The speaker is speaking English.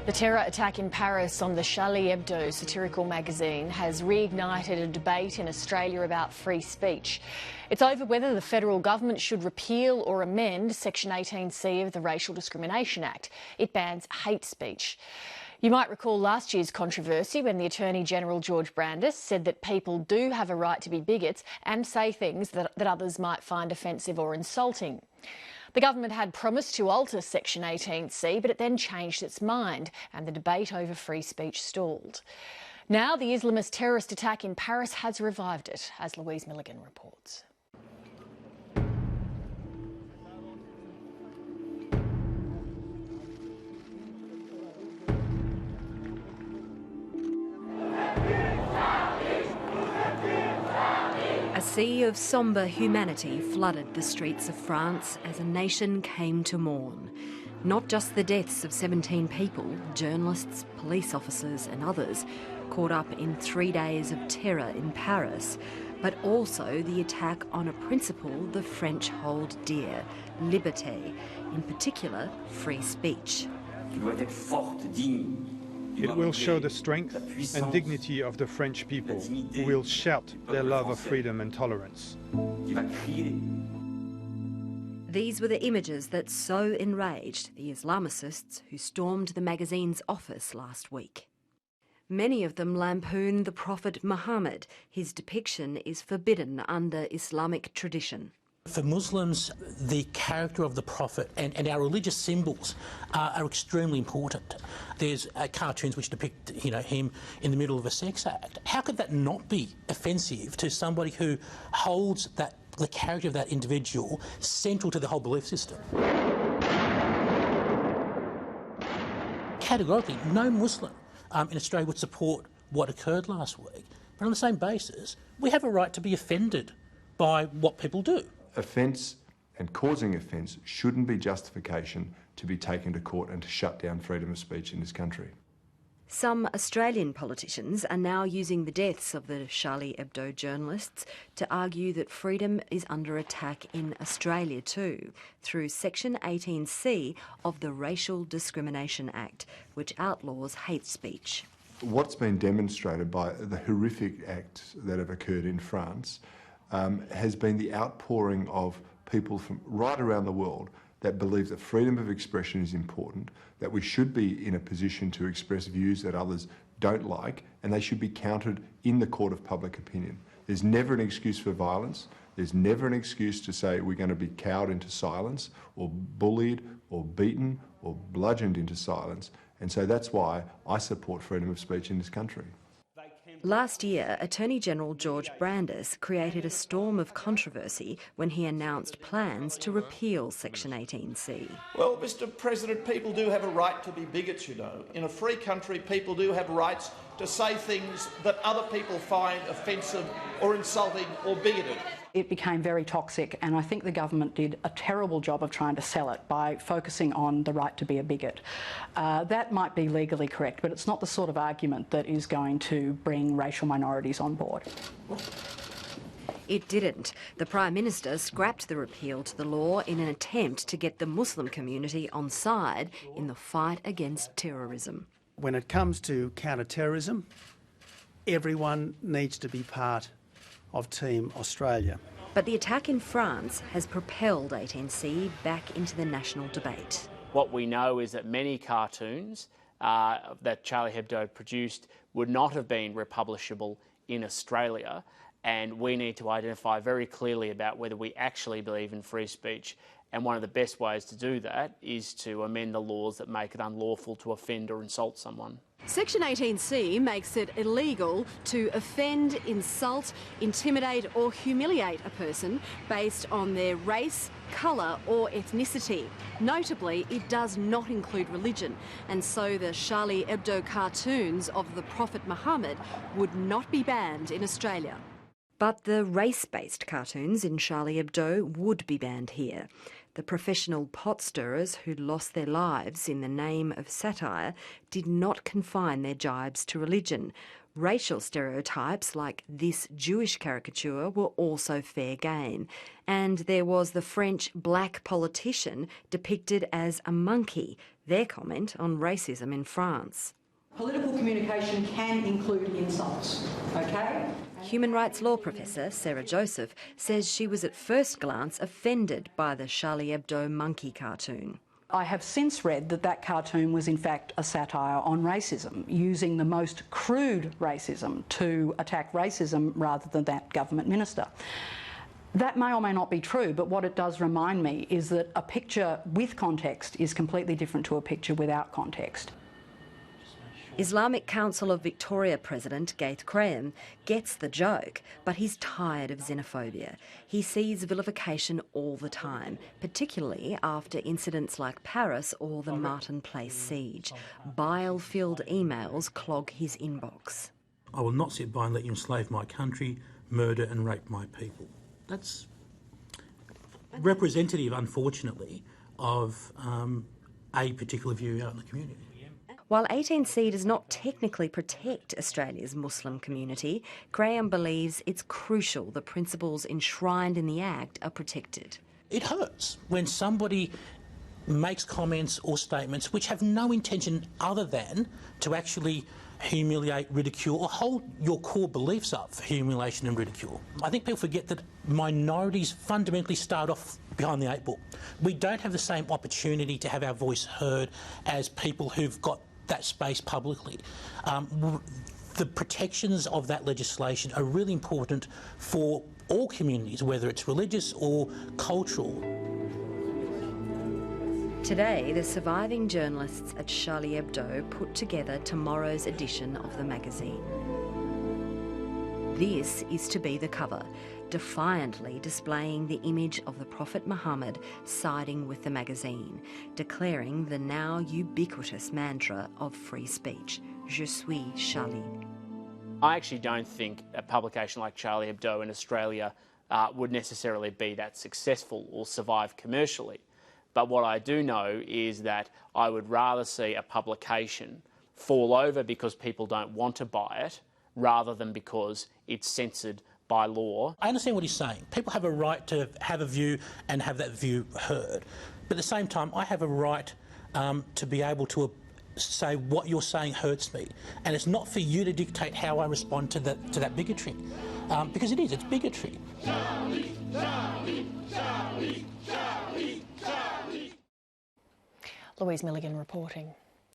The terror attack in Paris on the Charlie Hebdo satirical magazine has reignited a debate in Australia about free speech. It's over whether the federal government should repeal or amend Section 18C of the Racial Discrimination Act. It bans hate speech. You might recall last year's controversy when the Attorney-General George Brandis said that people do have a right to be bigots and say things that others might find offensive or insulting. The government had promised to alter Section 18C, but it then changed its mind and the debate over free speech stalled. Now the Islamist terrorist attack in Paris has revived it, as Louise Milligan reports. A sea of sombre humanity flooded the streets of France as a nation came to mourn. Not just the deaths of 17 people, journalists, police officers and others, caught up in 3 days of terror in Paris, but also the attack on a principle the French hold dear, liberté, in particular free speech. It will show the strength and dignity of the French people, who will shout their love of freedom and tolerance. These were the images that so enraged the Islamicists who stormed the magazine's office last week. Many of them lampoon the Prophet Mohammed. His depiction is forbidden under Islamic tradition. For Muslims, the character of the Prophet and our religious symbols are extremely important. There's cartoons which depict, him in the middle of a sex act. How could that not be offensive to somebody who holds the character of that individual central to the whole belief system? Categorically, no Muslim in Australia would support what occurred last week. But on the same basis, we have a right to be offended by what people do. Offence and causing offence shouldn't be justification to be taken to court and to shut down freedom of speech in this country. Some Australian politicians are now using the deaths of the Charlie Hebdo journalists to argue that freedom is under attack in Australia too, through Section 18C of the Racial Discrimination Act, which outlaws hate speech. What's been demonstrated by the horrific acts that have occurred in France has been the outpouring of people from right around the world that believe that freedom of expression is important, that we should be in a position to express views that others don't like, and they should be counted in the court of public opinion. There's never an excuse for violence. There's never an excuse to say we're going to be cowed into silence or bullied or beaten or bludgeoned into silence. And so that's why I support freedom of speech in this country. Last year, Attorney-General George Brandis created a storm of controversy when he announced plans to repeal Section 18C. Well, Mr. President, people do have a right to be bigots, In a free country, people do have rights to say things that other people find offensive or insulting or bigoted. It became very toxic, and I think the government did a terrible job of trying to sell it by focusing on the right to be a bigot. That might be legally correct, but it's not the sort of argument that is going to bring racial minorities on board. It didn't. The Prime Minister scrapped the repeal to the law in an attempt to get the Muslim community on side in the fight against terrorism. When it comes to counter-terrorism, everyone needs to be part of Team Australia. But the attack in France has propelled 18C back into the national debate. What we know is that many cartoons that Charlie Hebdo produced would not have been republishable in Australia, and we need to identify very clearly about whether we actually believe in free speech. And one of the best ways to do that is to amend the laws that make it unlawful to offend or insult someone. Section 18C makes it illegal to offend, insult, intimidate or humiliate a person based on their race, colour or ethnicity. Notably, it does not include religion, and so the Charlie Hebdo cartoons of the Prophet Muhammad would not be banned in Australia. But the race-based cartoons in Charlie Hebdo would be banned here. The professional pot stirrers who lost their lives in the name of satire did not confine their jibes to religion. Racial stereotypes like this Jewish caricature were also fair game. And there was the French black politician depicted as a monkey, their comment on racism in France. Political communication can include insults, okay? Human rights law professor Sarah Joseph says she was at first glance offended by the Charlie Hebdo monkey cartoon. I have since read that that cartoon was in fact a satire on racism, using the most crude racism to attack racism rather than that government minister. That may or may not be true, but what it does remind me is that a picture with context is completely different to a picture without context. Islamic Council of Victoria President Gaith Graham gets the joke, but he's tired of xenophobia. He sees vilification all the time, particularly after incidents like Paris or the Martin Place siege. Bile-filled emails clog his inbox. I will not sit by and let you enslave my country, murder and rape my people. That's representative, unfortunately, of a particular view out in the community. While 18C does not technically protect Australia's Muslim community, Graham believes it's crucial the principles enshrined in the Act are protected. It hurts when somebody makes comments or statements which have no intention other than to actually humiliate, ridicule, or hold your core beliefs up for humiliation and ridicule. I think people forget that minorities fundamentally start off behind the 8 ball. We don't have the same opportunity to have our voice heard as people who've got that space publicly. The protections of that legislation are really important for all communities, whether it's religious or cultural. Today, the surviving journalists at Charlie Hebdo put together tomorrow's edition of the magazine. This is to be the cover, defiantly displaying the image of the Prophet Mohammed siding with the magazine, declaring the now ubiquitous mantra of free speech, Je suis Charlie. I actually don't think a publication like Charlie Hebdo in Australia would necessarily be that successful or survive commercially. But what I do know is that I would rather see a publication fall over because people don't want to buy it rather than because it's censored by law. I understand what he's saying. People have a right to have a view and have that view heard. But at the same time, I have a right to be able to say what you're saying hurts me. And it's not for you to dictate how I respond to that bigotry. Because it's bigotry. Charlie, Charlie, Charlie, Charlie, Charlie. Louise Milligan reporting.